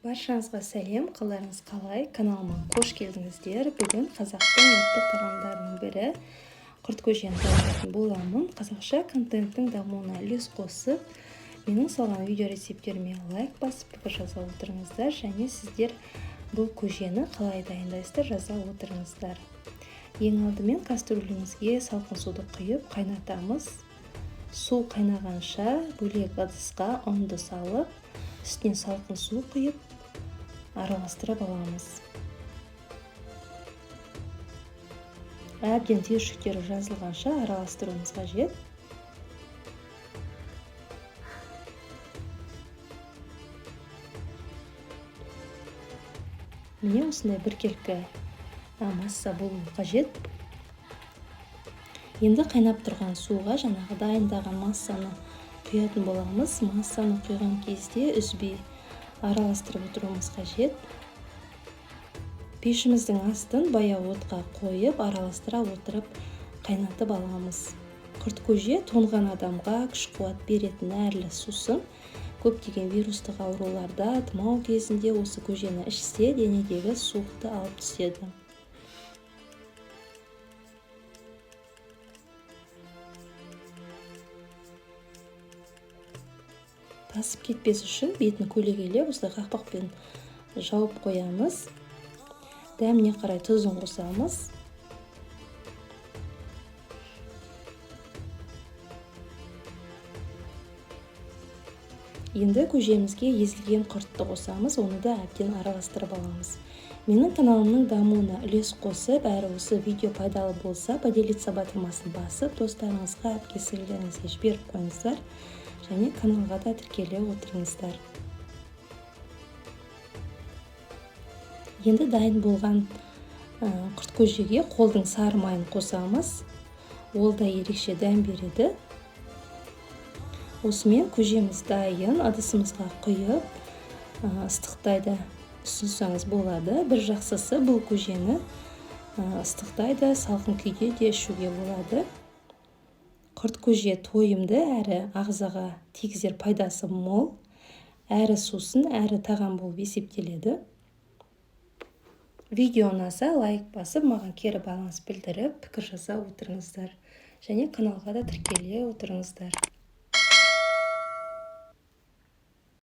Баршаңызға сәлем, қаларыңыз қалай? Каналыма қош келдіңіздер. Бүгін қазақтың ұлттық тағамдарының бірі құрт көжені дайындайтын боламын. Қазақша контенттің дамуына үлес қосып, менің салған видео рецептеріме лайк басып, пікір жаза отырыңыздар, және сіздер бұл көжені қалай дайындайсыздар жаза отырыңыздар. Ең алдымен кастрюлеңізге салқын суды құйып қайнатамыз. Су қайнағанша бөлек ыдысқа ұнды салып, үстіне салқын су құйып араластырып аламыз. Әбден түйіршіктері жазылғанша араластыруымыз қажет. Міне осындай біркелкі масса болуы қажет. Енді қайнап тұрған суға жаңағы дайындаған массаны құятын боламыз. Массаны құйған кезде үзбей араластырып отыруымыз қажет. Пешіміздің астын баяу отқа қойып, араластыра отырып қайнатып аламыз. Құрт көже тоңған адамға күш-қуат беретін әрлі сусын. Көптеген вирустық ауруларда тұмау кезінде осы көжені ішсе, денедегі суықты алып түседі. Тасып кетпес үшін бетін көлегейлеп осылай қақпақпен жауып қоямыз. Дәміне қарай тұзын қосамыз. Енді көжемізге езілген құртты қосамыз, оны да әбден араластырып аламыз. Менің каналымның дамуына үлес қосып, әрі осы видео пайдалы болса, поделиться батырмасын басып, достарыңызға, әпке-сіңлілеріңізге жіберіп қойыңыздар. Және каналға да тіркеле отырыңыздар. Енді дайын болған құрт көжеге қолдың сары майын қосамыз. Ол да ерекше дәм береді. Осымен көжеміз дайын. Ыдысымызға құйып ыстықтайды ұсынсаңыз болады. Бір жақсысы бұл көжені ыстықтайды, салқын күйде де ішуге болады. Құрт көже тойымды, әрі ағзаға тигізер пайдасы мол, әрі сусын, әрі тағам болып есептеледі. Видео ұнаса лайк басып, маған кері байланыс білдіріп, пікір жаза отырыңыздар. Және каналға да тіркеле отырыңыздар.